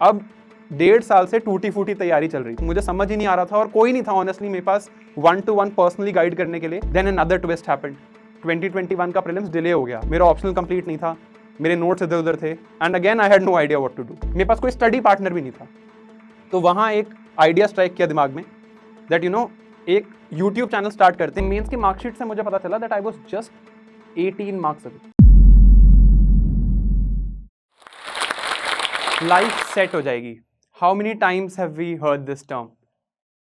अब 1.5 साल से टूटी फूटी तैयारी चल रही थी, मुझे समझ ही नहीं आ रहा था और कोई नहीं था ऑनेस्टली मेरे पास 1-to-1 पर्सनली गाइड करने के लिए। देन अनदर ट्विस्ट हैपेंड, 2021 का प्रीलिम्स डिले हो गया, मेरा ऑप्शनल कंप्लीट नहीं था, मेरे नोट्स इधर उधर थे and again I had no idea what to do. मेरे पास कोई स्टडी पार्टनर भी नहीं था। तो वहाँ एक आइडिया स्ट्राइक किया दिमाग में दैट एक यूट्यूब चैनल स्टार्ट करते हैं। मेंस की मार्कशीट से मुझे पता चला that I was just 18 marks away. Life set हो जाएगी। How many times have we heard this term?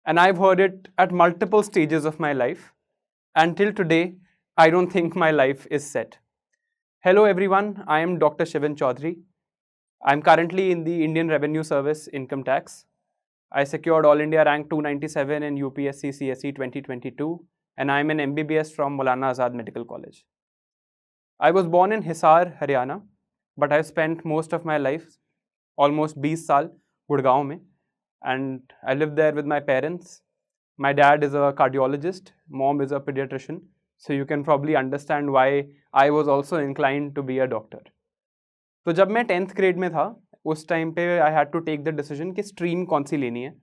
And I've heard it at multiple stages of my life. Until today, I don't think my life is set. Hello everyone, I am Dr. Shivan Chaudhary. I'm currently in the Indian Revenue Service Income Tax. I secured All India rank 297 in UPSC CSE 2022 and I'm an MBBS from Maulana Azad Medical College. I was born in Hisar, Haryana, but I've spent most of my life, almost 20 साल, Gurgaon में, and I live there with my parents. My dad is a cardiologist, mom is a pediatrician, so you can probably understand why I was also inclined to be a doctor. तो जब मैं 10th grade में था उस time पे I had to take the decision कि stream कौन सी लेनी है,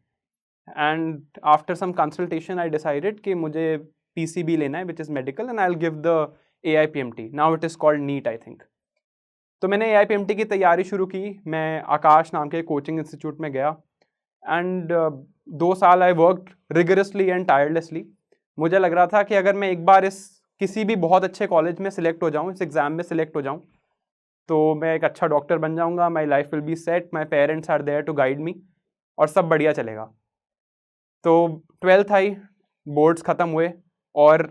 and after some consultation I decided कि मुझे PCB लेना है which is medical and I'll give the AIPMT. Now it is called NEET I think. तो मैंने AIPMT की तैयारी शुरू की। मैं आकाश नाम के कोचिंग इंस्टीट्यूट में गया एंड 2 साल I worked rigorously and tirelessly. मुझे लग रहा था कि अगर मैं एक बार इस किसी भी बहुत अच्छे कॉलेज में सिलेक्ट हो जाऊँ, इस एग्ज़ाम में सिलेक्ट हो जाऊँ, तो मैं एक अच्छा डॉक्टर बन जाऊँगा, my life will be set, my parents are there to guide me और सब बढ़िया चलेगा। तो 12th आई, बोर्ड्स ख़त्म हुए और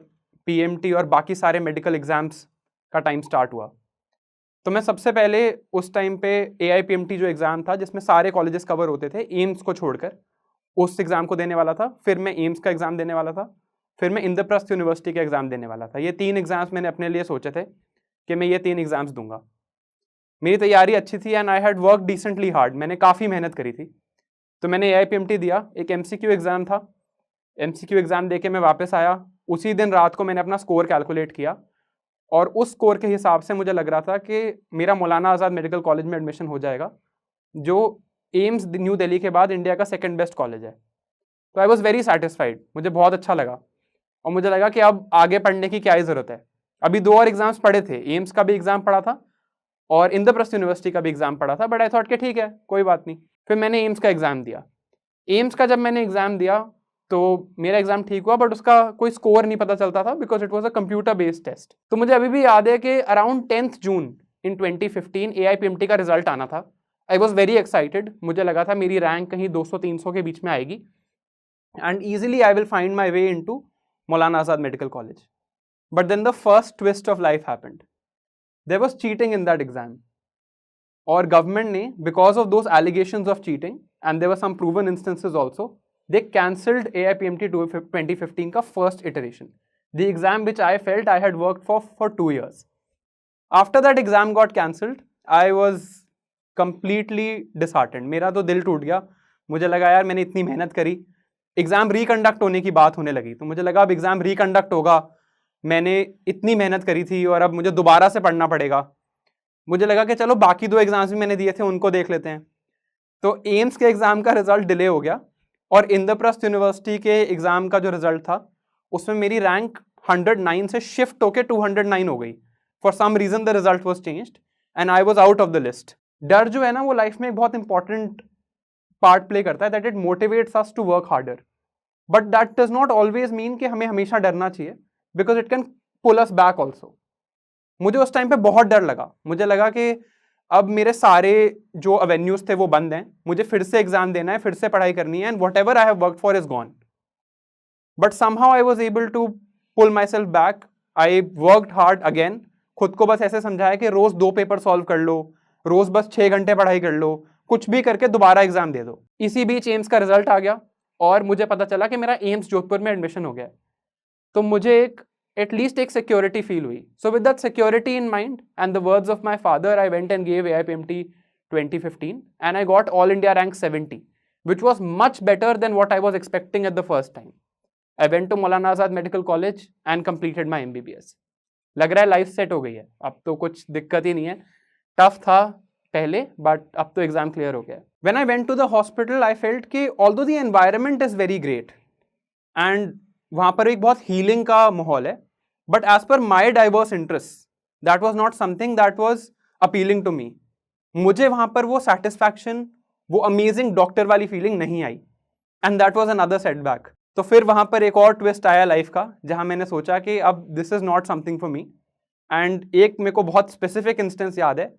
PMT और बाकी सारे मेडिकल एग्ज़ाम्स का टाइम स्टार्ट हुआ। तो मैं सबसे पहले उस टाइम पे AIPMT जो एग्ज़ाम था जिसमें सारे कॉलेजेस कवर होते थे, एम्स को छोड़कर, उस एग्ज़ाम को देने वाला था। फिर मैं एम्स का एग्ज़ाम देने वाला था, फिर मैं इंद्रप्रस्थ यूनिवर्सिटी का एग्ज़ाम देने वाला था। ये 3 एग्ज़ाम्स मैंने अपने लिए सोचे थे कि मैं ये 3 एग्ज़ाम्स दूंगा। मेरी तैयारी अच्छी थी and I had work decently hard, मैंने काफ़ी मेहनत करी थी। तो मैंने AIPMT दिया, एक MCQ एग्ज़ाम था। MCQ एग्ज़ाम दे के मैं वापस आया। उसी दिन रात को मैंने अपना स्कोर कैलकुलेट किया और उस स्कोर के हिसाब से मुझे लग रहा था कि मेरा मौलाना आज़ाद मेडिकल कॉलेज में एडमिशन हो जाएगा, जो एम्स न्यू दिल्ली के बाद इंडिया का सेकंड बेस्ट कॉलेज है। तो आई वाज वेरी सेटिस्फाइड, मुझे बहुत अच्छा लगा और मुझे लगा कि अब आगे पढ़ने की क्या ही ज़रूरत है। अभी 2 और एग्ज़ाम्स पढ़े थे, एम्स का भी एग्ज़ाम पढ़ा था और इंद्रप्रस्थ यूनिवर्सिटी का भी एग्ज़ाम पढ़ा था, बट आई थॉट कि ठीक है कोई बात नहीं। फिर मैंने एम्स का एग्ज़ाम दिया। एम्स का जब मैंने एग्ज़ाम दिया तो मेरा एग्जाम ठीक हुआ, बट उसका कोई स्कोर नहीं पता चलता था because it was a computer based test. तो मुझे अभी भी याद है कि around 10th June in 2015 AIPMT का रिजल्ट आना था। आई वॉज वेरी एक्साइटेड, मुझे लगा था मेरी रैंक कहीं 200-300 के बीच में आएगी and easily I will find my way into Maulana Azad medical college. But then the first twist of life happened. There was cheating in that exam और गवर्नमेंट ने, because of those allegations of cheating and there were some proven instances also, they cancelled AIPMT 2015 का first iteration, the exam which I felt I had worked for 2 years. After that exam got cancelled, I was completely disheartened. मेरा तो दिल टूट गया। मुझे लगा यार मैंने इतनी मेहनत करी, एग्जाम रिकंडक्ट होने की बात होने लगी, तो मुझे लगा अब एग्जाम रिकंडक्ट होगा, मैंने इतनी मेहनत करी थी और अब मुझे दोबारा से पढ़ना पड़ेगा। मुझे लगा कि चलो बाकी 2 एग्जाम्स भी मैंने दिए थे उनको देख लेते हैं। तो एम्स के एग्जाम का रिजल्ट डिले हो गया और इंद्रप्रस्थ यूनिवर्सिटी के एग्जाम का जो रिजल्ट था उसमें मेरी रैंक 109 से शिफ्ट होकर 209 हो गई। For some reason the result was changed and I was out of the list. डर जो है ना वो लाइफ में एक बहुत इंपॉर्टेंट पार्ट प्ले करता है, that it motivates us to work harder, but that does not always mean कि हमें हमेशा डरना चाहिए, because it can pull us back also. मुझे उस टाइम पे बहुत डर लगा, मुझे लगा कि अब मेरे सारे जो अवेन्यूज थे वो बंद हैं, मुझे फिर से एग्जाम देना है, फिर से पढ़ाई करनी है and whatever I have worked for is gone. But somehow I was able to pull myself back. I worked hard again. खुद को बस ऐसे समझाया कि रोज 2 पेपर सॉल्व कर लो, रोज बस 6 घंटे पढ़ाई कर लो, कुछ भी करके दोबारा एग्जाम दे दो। इसी बीच एम्स का रिजल्ट आ गया और मुझे पता चला कि मेरा एम्स जोधपुर में एडमिशन हो गया। तो मुझे at least एक security feel हुई। So with that security in mind and the words of my father, I went and gave AIPMT 2015 and I got All India rank 70, which was much better than what I was expecting at the first time. I went to Maulana Azad Medical College and completed my MBBS. लग रहा है life set हो गई है, अब तो कुछ दिक्कत ही नहीं है। टफ था पहले बट अब तो एग्जाम क्लियर हो गया है। When I went to the hospital, I felt कि although the environment is very great and वहाँ पर एक बहुत healing का माहौल है, but as per my diverse interests, that was not something that was appealing to me. मुझे वहाँ पर वो satisfaction, वो amazing doctor वाली feeling नहीं आई, and that was another setback. तो फिर वहाँ पर एक और twist आया life का, जहाँ मैंने सोचा कि अब this is not something for me. And एक मेरे को बहुत specific instance याद है,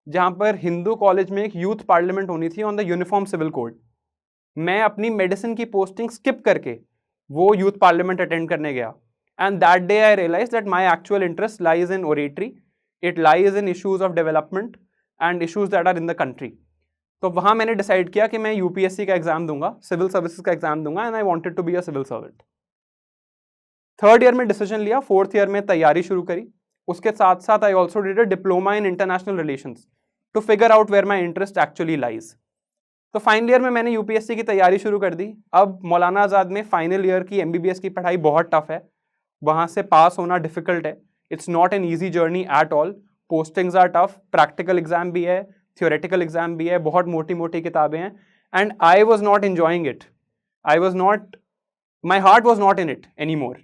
जहाँ पर हिंदू कॉलेज में एक यूथ पार्लियामेंट होनी थी on the uniform civil code. मैं अपनी मेडिसिन की पोस्टिंग स्किप करके वो यूथ पार्लियामेंट अटेंड करने गया. And that day I realize that my actual interest lies in oratory, it lies in issues of development and issues that are in the country. तो वहाँ मैंने decide किया कि मैं यूपीएससी का एग्जाम दूंगा, सिविल सर्विसेज का एग्जाम दूंगा, and I wanted to be a civil servant. Third year में डिसीजन लिया, फोर्थ ईयर में तैयारी शुरू करी. उसके साथ साथ I also did a diploma in international relations to figure out where my interest actually lies. तो फाइनल ईयर में मैंने यूपीएससी की तैयारी शुरू कर दी. अब मौलाना आज़ाद में फाइनल ईयर की एमबीबीएस की पढ़ाई बहुत टफ है, वहाँ से पास होना डिफिकल्ट है. It's not an easy journey at all. Postings are tough, practical exam भी है, थियोरेटिकल एग्जाम भी है, बहुत मोटी मोटी किताबें हैं. And I was not enjoying it. I was not, my heart was not in it any more.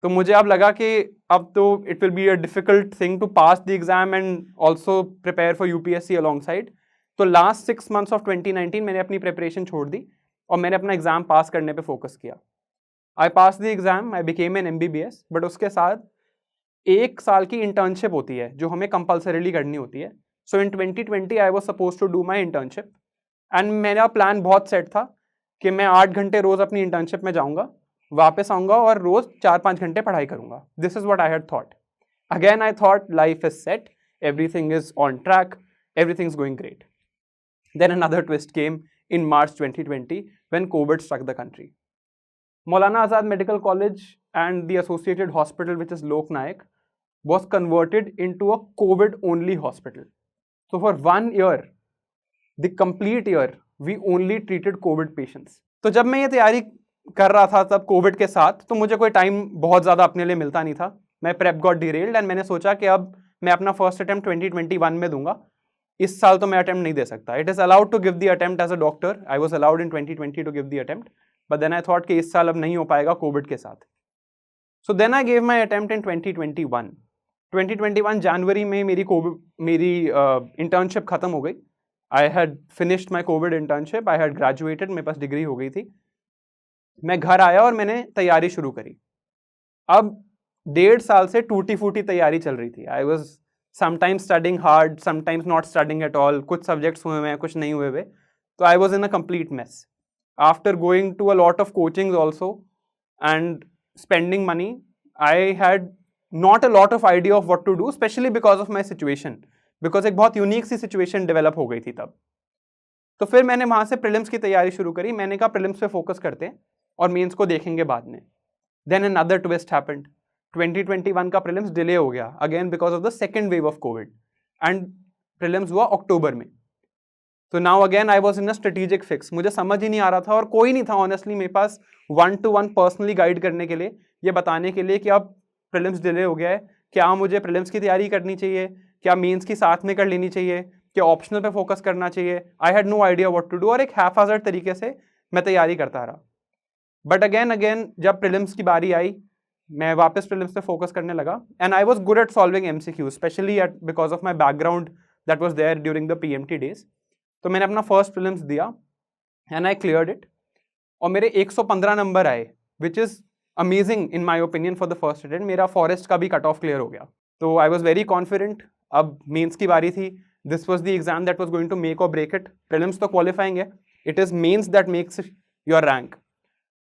तो मुझे अब लगा कि अब तो it will be a difficult thing to pass the exam and also prepare for UPSC alongside. तो last 6 months of 2019 मैंने अपनी प्रिपरेशन छोड़ दी और मैंने अपना एग्जाम पास करने पे फोकस किया. I pass the exam, I became an MBBS. But उसके साथ 1 साल की इंटर्नशिप होती है जो हमें कंपल्सरीली करनी होती है. So in 2020 I was suppose to do my internship and मेरा प्लान बहुत सेट था कि मैं 8 घंटे रोज अपनी इंटर्नशिप में जाऊँगा, वापस आऊँगा और रोज 4-5 घंटे पढ़ाई करूँगा. This is what I had thought. Again I thought life is set, everything is on track, everything is going great. Then another twist came in March 2020 when COVID struck the country. Maulana Azad Medical College and the associated hospital, which is Lok Nayak, was converted into a COVID-only hospital. So for 1 year, the complete year, we only treated COVID patients. तो जब मैं ये तैयारी कर रहा था तब Covid के साथ, तो मुझे कोई टाइम बहुत ज़्यादा अपने लिए मिलता नहीं था. मैं प्रेप गॉट डिरेल्ड एंड मैंने सोचा कि अब मैं अपना फर्स्ट अटेम्प्ट 2021 में दूंगा. इस साल तो मैं अटेम्प्ट नहीं दे सकता. It is allowed to give the attempt as a doctor. I was allowed in 2020 to give the attempt, but then I thought कि इस साल अब नहीं हो पाएगा कोविड के साथ. So then I gave my attempt in 2021. 2021 जनवरी में मेरी इंटर्नशिप खत्म हो गई. I had finished my covid internship, I had graduated, मेरे पास डिग्री हो गई थी. मैं घर आया और मैंने तैयारी शुरू करी. अब 1.5 साल से टूटी फूटी तैयारी चल रही थी. I was sometimes studying hard, sometimes not studying at all. कुछ सब्जेक्ट्स हुए हुए हैं, कुछ नहीं हुए हुए. तो I was in a complete mess. After going to a lot of coachings also and spending money, I had not a lot of idea of what to do, especially because of my situation, because एक बहुत unique सी situation develop हो गई थी तब. तो फिर मैंने वहाँ से प्रीलिम्स की तैयारी शुरू करी. मैंने कहा प्रीलिम्स पे फोकस करते हैं और मेंस को देखेंगे बाद में. Then another twist happened. 2021 का प्रीलिम्स डिले हो गया again because of the second wave of Covid and prelims हुआ अक्टूबर में. तो now again I was in a strategic fix. मुझे समझ ही नहीं आ रहा था और कोई नहीं था ऑनेस्टली मेरे पास 1-to-1 पर्सनली गाइड करने के लिए, ये बताने के लिए कि अब प्रीलिम्स डिले हो गया है, क्या मुझे प्रीलिम्स की तैयारी करनी चाहिए, क्या मेंस की साथ में कर लेनी चाहिए, क्या ऑप्शनल पे फोकस करना चाहिए. I had no idea what to do और एक हैफाजर्ड तरीके से मैं तैयारी करता रहा. बट अगेन जब प्रीलिम्स की बारी आई, मैं वापस प्रीलिम्स पे फोकस करने लगा and I was good at solving MCQs, especially because of my background that was there during the PMT days. तो मैंने अपना फर्स्ट प्रीलिम्स दिया एंड आई क्लियर्ड इट और मेरे 115 नंबर आए, which is amazing in my opinion for the first attempt. मेरा forest का भी कट ऑफ क्लियर हो गया. तो आई वॉज वेरी कॉन्फिडेंट. अब मेंस की बारी थी. This was the exam that was going to make और ब्रेक इट. प्रीलिम्स तो क्वालिफाइंग है, it is mains that makes your rank.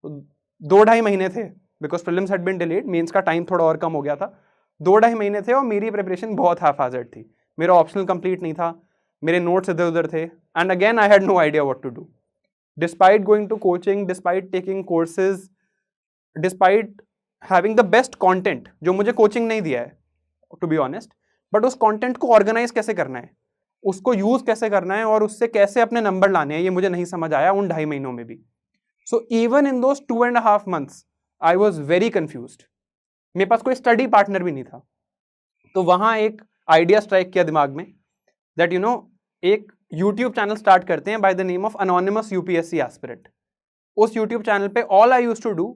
2-2.5 महीने थे because prelims had been delayed. Mains का टाइम थोड़ा और कम हो गया था. 2-2.5 महीने थे और मेरी प्रिपरेशन बहुत हाफ-हाजर्ड थी. मेरा ऑप्शनल कंप्लीट नहीं था, मेरे नोट्स इधर उधर थे and again I had no idea what to do. Despite going to coaching, despite taking courses, despite having the best content जो मुझे कोचिंग नहीं दिया है टू बी ऑनेस्ट, बट उस कंटेंट को ऑर्गेनाइज कैसे करना है, उसको यूज कैसे करना है और उससे कैसे अपने नंबर लाने हैं, ये मुझे नहीं समझ आया उन 2.5 महीनों में भी. So even in those 2.5 months I was very confused. मेरे पास कोई स्टडी पार्टनर भी नहीं था. तो वहां एक आइडिया स्ट्राइक किया दिमाग में दैट यू नो एक यूट्यूब चैनल स्टार्ट करते हैं by the name of anonymous UPSC aspirant. उस यूट्यूब चैनल पे all I used to do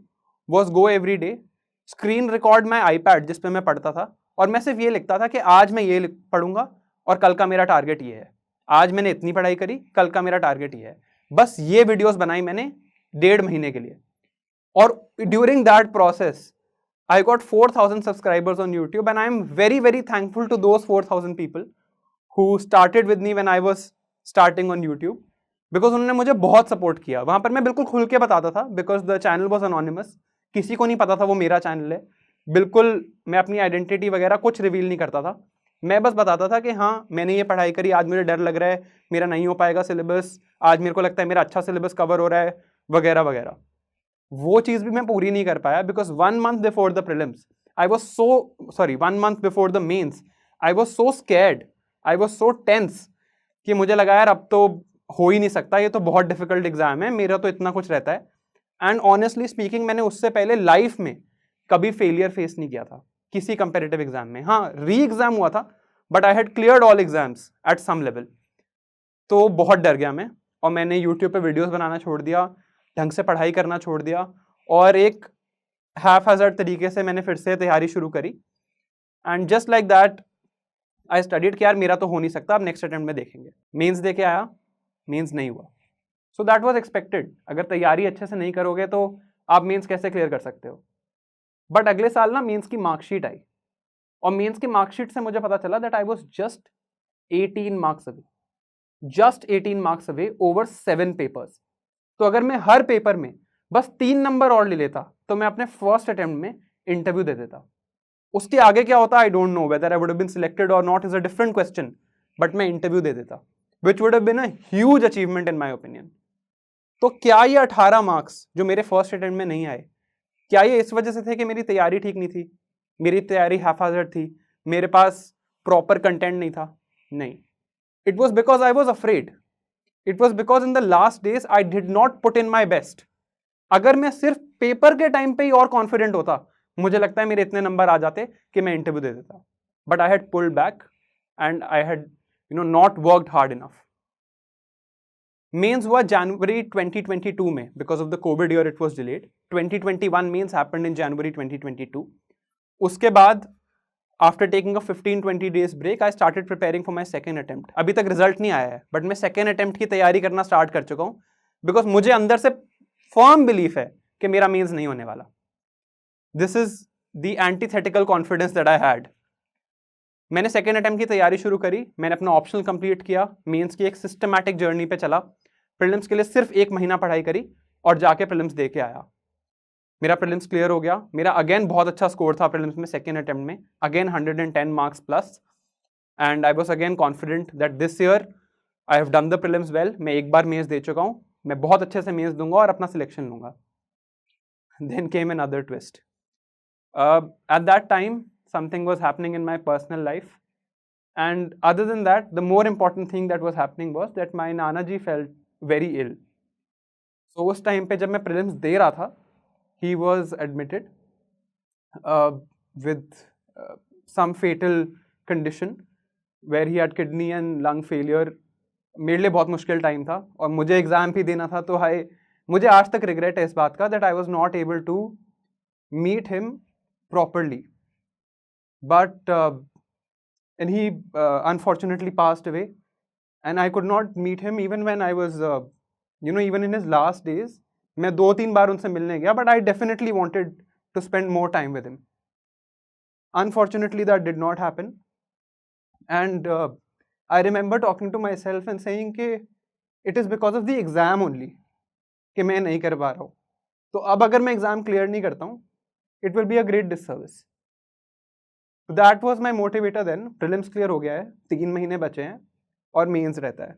was go every day, screen record my iPad जिस पे मैं पढ़ता था, और मैं सिर्फ ये लिखता था कि आज मैं ये पढ़ूंगा और कल का मेरा टारगेट ये है। आज मैंने इतनी पढ़ाई करी, कल का मेरा टारगेट ये है। बस ये वीडियोस बनाई मैंने 1.5 महीने के लिए, और during that process I got 4,000 subscribers on YouTube, and I'm very, very thankful to those 4,000 people who started with me when I was starting on YouTube, because उन्होंने मुझे बहुत सपोर्ट किया। वहाँ पर मैं बिल्कुल खुल के बताता था, because the channel was anonymous, किसी को नहीं पता था वो मेरा चैनल है। बिल्कुल मैं अपनी आइडेंटिटी वगैरह कुछ रिवील नहीं करता था, मैं बस बताता था कि हाँ मैंने ये पढ़ाई करी, आज मुझे डर लग रहा है मेरा नहीं हो पाएगा सिलेबस, आज मेरे को लगता है मेरा अच्छा सिलेबस कवर हो रहा है, वगैरह वगैरह। वो चीज भी मैं पूरी नहीं कर पाया, because 1 month before the prelims I was so sorry 1 month before the mains I was so scared, I was so tense कि मुझे लगा यार अब तो हो ही नहीं सकता, ये तो बहुत डिफिकल्ट एग्जाम है, मेरा तो इतना कुछ रहता है। एंड ऑनेस्टली स्पीकिंग मैंने उससे पहले लाइफ में कभी फेलियर फेस नहीं किया था किसी कंपेरेटिव एग्जाम में। हाँ री एग्जाम हुआ था, but I had cleared all exams at some level. तो बहुत डर गया मैं, और मैंने यूट्यूब पे वीडियोस बनाना छोड़ दिया, ढंग से पढ़ाई करना छोड़ दिया, और एक हाफ हज़ार्ड तरीके से मैंने फिर से तैयारी शुरू करी। And just like that I studied कि यार मेरा तो हो नहीं सकता, अब नेक्स्ट अटेम्प्ट में देखेंगे। मेंस दे के आया, मेंस नहीं हुआ। So that was expected. अगर तैयारी अच्छे से नहीं करोगे तो आप मेंस कैसे क्लियर कर सकते हो। बट अगले साल ना मेंस की मार्कशीट आई, और मेंस की मार्कशीट से मुझे पता चला that I was just 18 marks away, just 18 marks away over 7 papers. तो अगर मैं हर पेपर में बस 3 नंबर और ले लेता तो मैं अपने फर्स्ट अटेम्प्ट में इंटरव्यू दे देता। उसके आगे क्या होता I don't know, whether I would have been selected और not is a different question, but मैं इंटरव्यू दे देता, which would have been a huge achievement in my opinion. तो क्या ये 18 मार्क्स जो मेरे फर्स्ट अटेम्प्ट में नहीं आए, क्या ये इस वजह से थे कि मेरी तैयारी ठीक नहीं थी, मेरी तैयारी हाफाजत थी, मेरे पास प्रॉपर कंटेंट नहीं था? नहीं, it was because I was afraid. It was because in the last days I did not put in my best. अगर मैं सिर्फ पेपर के टाइम पे ही और कॉन्फिडेंट होता, मुझे लगता है मेरे इतने नंबर आ जाते कि मैं इंटरव्यू दे देता। But I had pulled back and I had not worked hard enough. Mains हुआ जनवरी 2022 में, because of the Covid year it was delayed. 2021 mains happened in January 2022। उसके बाद after taking a 15-20 days break, I started preparing for my second attempt. अभी तक result नहीं आया है, बट मैं सेकेंड अटेम्प्ट की तैयारी करना स्टार्ट कर चुका हूँ, बिकॉज मुझे अंदर से फर्म बिलीफ है कि मेरा मेंस नहीं होने वाला। This is the antithetical confidence that I had. मैंने सेकेंड अटेम्प्ट की तैयारी शुरू करी, मैंने अपना ऑप्शनल कंप्लीट किया, मेंस की एक सिस्टमैटिक जर्नी पे चला, प्रीलिम्स के लिए सिर्फ 1 महीना पढ़ाई करी और जाके प्रीलिम्स दे के आया। मेरा प्रीलिम्स क्लियर हो गया। मेरा अगेन बहुत अच्छा स्कोर था प्रीलिम्स में, सेकेंड अटेम्प्ट में again 110 marks plus. And I was again confident that this year I have done the prelims well. मैं एक बार मेंस दे चुका हूँ, मैं बहुत अच्छे से मेंस दूंगा और अपना सिलेक्शन लूंगा। Then came another twist. At that time something was happening in my personal life, and other than that the more important thing that was happening was that my नाना जी फेल्ट वेरी इल। सो उस time पे जब मैं prelims दे रहा था, he was admitted with some fatal condition where he had kidney and lung failure. मेरे लिए बहुत मुश्किल टाइम था, और मुझे एग्जाम भी देना था। तो हाई मुझे आज तक रिग्रेट है इस बात का, that I was not able to meet him properly, but and he unfortunately passed away, and I could not meet him even when I was even in his last days. मैं 2-3 बार उनसे मिलने गया, but I definitely wanted to spend more time with him. Unfortunately that did not happen, and I remember talking to myself and saying कि it is because of the exam only कि मैं नहीं कर पा रहा हूँ। तो अब अगर मैं एग्जाम क्लियर नहीं करता हूँ, it will be a great disservice. That was my motivator then. Prelims clear हो गया है, 3 महीने बचे हैं और मेंस रहता है।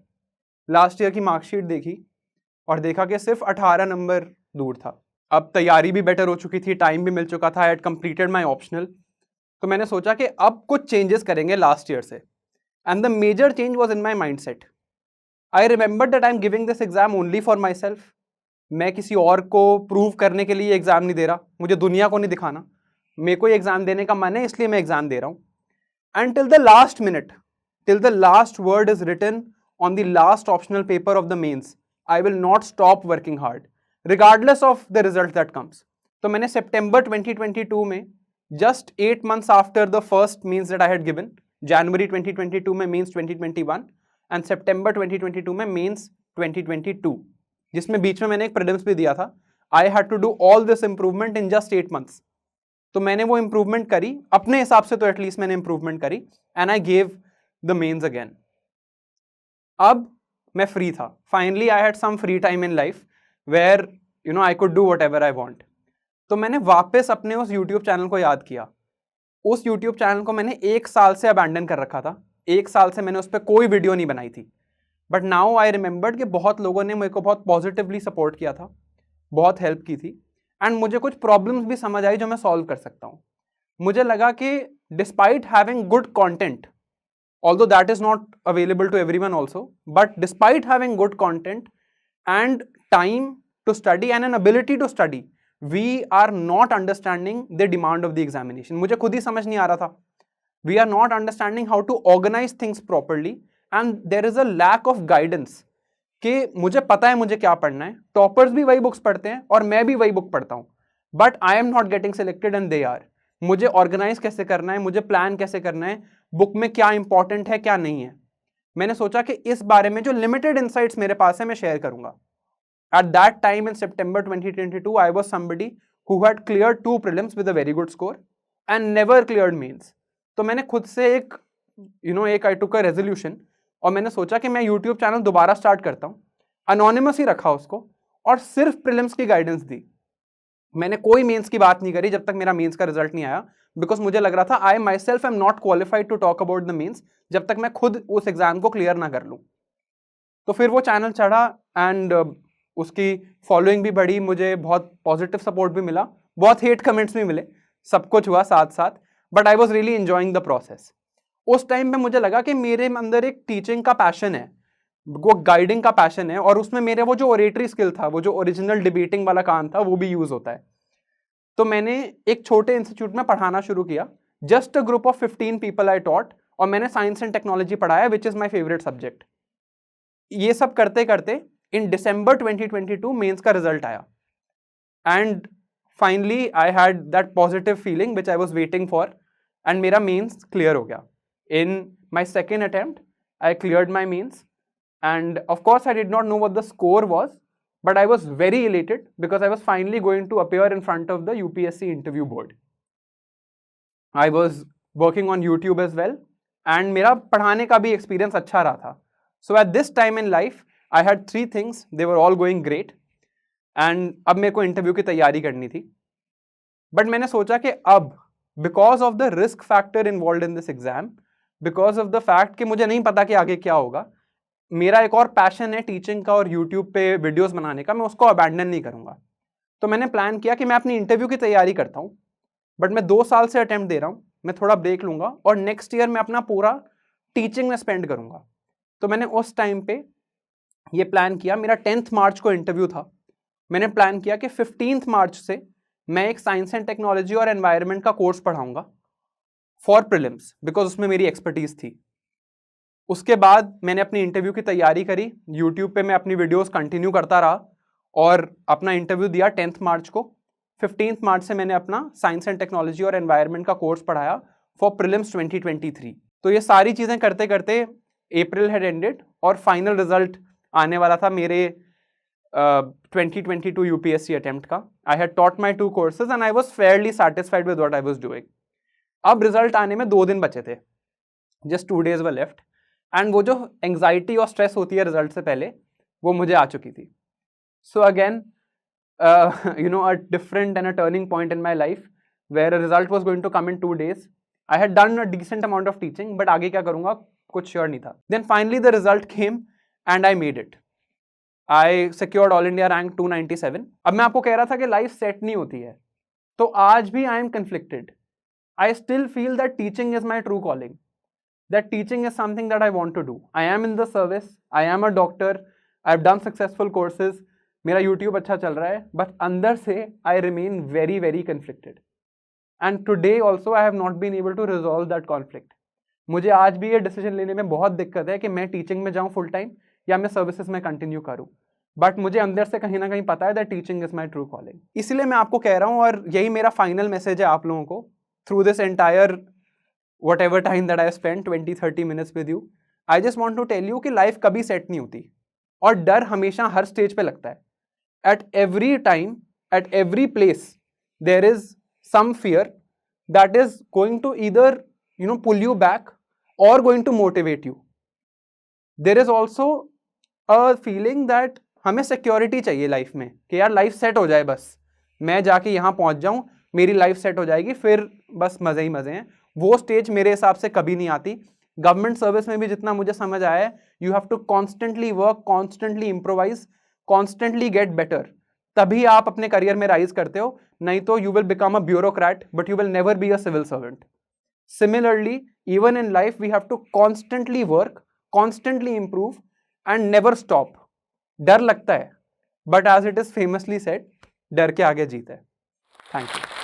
लास्ट ईयर की मार्कशीट देखी और देखा कि सिर्फ 18 नंबर दूर था। अब तैयारी भी बेटर हो चुकी थी, टाइम भी मिल चुका था, I had completed my optional. तो मैंने सोचा कि अब कुछ चेंजेस करेंगे लास्ट ईयर से, and the major change was in my mindset. I remember that I am giving this exam only for myself. मैं किसी और को प्रूव करने के लिए एग्जाम नहीं दे रहा, मुझे दुनिया को नहीं दिखाना, मेरे को एग्जाम देने का मन है इसलिए मैं एग्जाम दे रहा हूँ। And till the last minute, till the last word is written on the last optional paper of the mains, I will not stop working hard, regardless of the result that comes. तो मैंने September 2022 में, just 8 months after the first means that I had given, January 2022 में means 2021 and September 2022 में means 2022, जिसमें बीच में मैंने एक prelims भी दिया था. I had to do all this improvement in just 8 months. तो मैंने वो improvement करी, अपने हिसाब से तो एटलीस्ट मैंने improvement करी, and I gave the mains again. अब मैं फ्री था. Finally I had some free time in life where I could do whatever I want. तो मैंने वापस अपने उस YouTube चैनल को याद किया. उस YouTube चैनल को मैंने 1 साल से अबैंडन कर रखा था. 1 साल से मैंने उस पर कोई वीडियो नहीं बनाई थी. बट नाउ आई रिमेंबर्ड कि बहुत लोगों ने मेरे को बहुत पॉजिटिवली सपोर्ट किया था, बहुत हेल्प की थी, एंड मुझे कुछ प्रॉब्लम्स भी समझ आई जो मैं सॉल्व कर सकता हूँ. मुझे लगा कि despite having good content, although that is not available to everyone also, but despite having good content and time to study and an ability to study, we are not understanding the demand of the examination. मुझे खुद ही समझ नहीं आ रहा था. We are not understanding how to organize things properly and there is a lack of guidance कि मुझे पता है मुझे क्या पढ़ना है, टॉपर्स भी वही बुक्स पढ़ते हैं और मैं भी वही बुक पढ़ता हूँ, but I am not getting selected and they are. मुझे ऑर्गेनाइज कैसे करना है, मुझे प्लान कैसे करना है, बुक में क्या इंपॉर्टेंट है क्या नहीं है. मैंने सोचा कि इस बारे में जो लिमिटेड इंसाइट्स मेरे पास है मैं शेयर करूंगा. Eight that time in September 2022 I was somebody who had cleared 2 prelims with a very good score and never cleared mains. तो मैंने खुद से एक आई टुक अ रेजोल्यूशन और मैंने सोचा कि मैं YouTube चैनल दोबारा स्टार्ट करता हूँ. अनोनिमस ही रखा उसको और सिर्फ प्रीलिम्स की गाइडेंस दी. मैंने कोई मेंस की बात नहीं करी जब तक मेरा मेंस का रिजल्ट नहीं आया, बिकॉज मुझे लग रहा था I myself am not qualified to talk about the mains जब तक मैं खुद उस एग्जाम को क्लियर ना कर लूँ. तो फिर वो चैनल चढ़ा एंड उसकी फॉलोइंग भी बढ़ी, मुझे बहुत पॉजिटिव सपोर्ट भी मिला, बहुत हेट कमेंट्स भी मिले, सब कुछ हुआ साथ साथ, but I was really enjoying the process. उस टाइम पे मुझे लगा कि मेरे अंदर एक टीचिंग का पैशन है, वो गाइडिंग का पैशन है, और उसमें मेरे वो जो ओरेटरी स्किल था, वो जो ओरिजिनल डिबेटिंग वाला काम था, वो भी यूज होता है. तो मैंने एक छोटे इंस्टीट्यूट में पढ़ाना शुरू किया, just a group of 15 people I taught, और मैंने साइंस एंड टेक्नोलॉजी पढ़ाया which is my favourite subject. ये सब करते करते इन December 2022 मेंस का रिजल्ट आया and finally I had that positive feeling which I was waiting for and मेरा मेंस क्लियर हो गया. In my second attempt, I cleared my mains, and of course I did not know what the score was, but I was very elated because I was finally going to appear in front of the UPSC interview board. I was working on YouTube as well, and मेरा पढ़ाने का भी experience अच्छा रहा था. So at this time in life, I had 3 things, they were all going great, and अब मेरे को interview की तैयारी करनी थी. But मैंने सोचा कि अब because of the risk factor involved in this exam, because of the fact कि मुझे नहीं पता कि आगे क्या होगा, मेरा एक और पैशन है टीचिंग का और यूट्यूब पे वीडियोस बनाने का, मैं उसको अबैंडन नहीं करूंगा. तो मैंने प्लान किया कि मैं अपनी इंटरव्यू की तैयारी करता हूँ, बट मैं 2 साल से अटेम्प्ट दे रहा हूँ, मैं थोड़ा ब्रेक लूंगा और नेक्स्ट ईयर मैं अपना पूरा टीचिंग में स्पेंड करूंगा. तो मैंने उस टाइम पे ये प्लान किया. मेरा 10th मार्च को इंटरव्यू था. मैंने प्लान किया कि 15th मार्च से मैं एक साइंस एंड टेक्नोलॉजी और एनवायरनमेंट का कोर्स पढ़ाऊंगा फॉर प्रीलिम्स, बिकॉज उसमें मेरी एक्सपर्टीज थी. उसके बाद मैंने अपनी इंटरव्यू की तैयारी करी, यूट्यूब पे मैं अपनी वीडियोस कंटिन्यू करता रहा और अपना इंटरव्यू दिया 10th मार्च को. 15th मार्च से मैंने अपना साइंस एंड टेक्नोलॉजी और एनवायरनमेंट का कोर्स पढ़ाया फॉर प्रीलिम्स 2023. तो ये सारी चीज़ें करते करते अप्रैल हैड एंडेड और फाइनल रिजल्ट आने वाला था मेरे 2022 यूपीएससी अटेम्प्ट का. I had taught my 2 courses and I was Fairlie satisfied with what I was doing. अब रिजल्ट आने में 2 दिन बचे थे, just 2 days were left, and वो जो एंग्जाइटी और स्ट्रेस होती है रिजल्ट से पहले, वो मुझे आ चुकी थी. So again a different and a turning point in my life where a result was going to come in 2 days. I had done a decent amount of teaching, but आगे क्या करूँगा कुछ श्योर नहीं था. Then finally the result came and I made it. I secured All India rank 297. अब मैं आपको कह रहा था कि लाइफ सेट नहीं होती है, तो आज भी I am conflicted. I still feel that teaching is my true calling. That teaching is something that I want to do. I am in the service. I am a doctor. I've done successful courses. मेरा YouTube अच्छा चल रहा है, but अंदर से I remain very, very conflicted. And today also I have not been able to resolve that conflict. मुझे आज भी ये डिसीजन लेने में बहुत दिक्कत है कि मैं टीचिंग में जाऊं फुल टाइम या मैं सर्विसेज में कंटिन्यू करूं, बट मुझे अंदर से कहीं ना कहीं पता है that teaching is my true calling. इसलिए मैं आपको कह रहा हूं, और यही मेरा फाइनल मैसेज है आप लोगों को through this entire whatever time that I spent 20-30 minutes with you, I just want to tell you कि लाइफ कभी सेट नहीं होती और डर हमेशा हर स्टेज पे लगता है। At every time, at every place, there is some fear that is going to either pull you back or going to motivate you. There is also a feeling that हमें security चाहिए life में कि यार life set हो जाए, बस मैं जाके यहाँ पहुंच जाऊं, मेरी लाइफ सेट हो जाएगी, फिर बस मजे ही मजे हैं। वो स्टेज मेरे हिसाब से कभी नहीं आती। गवर्नमेंट सर्विस में भी जितना मुझे समझ आया है, you have to constantly work, constantly improvise, constantly get better, तभी आप अपने करियर में राइज करते हो। नहीं तो you will become a bureaucrat but you will never be a civil servant. Similarly even in life we have to constantly work, constantly improve and never stop. डर लगता है but as it is famously said, डर के आगे जीत है। Thank you.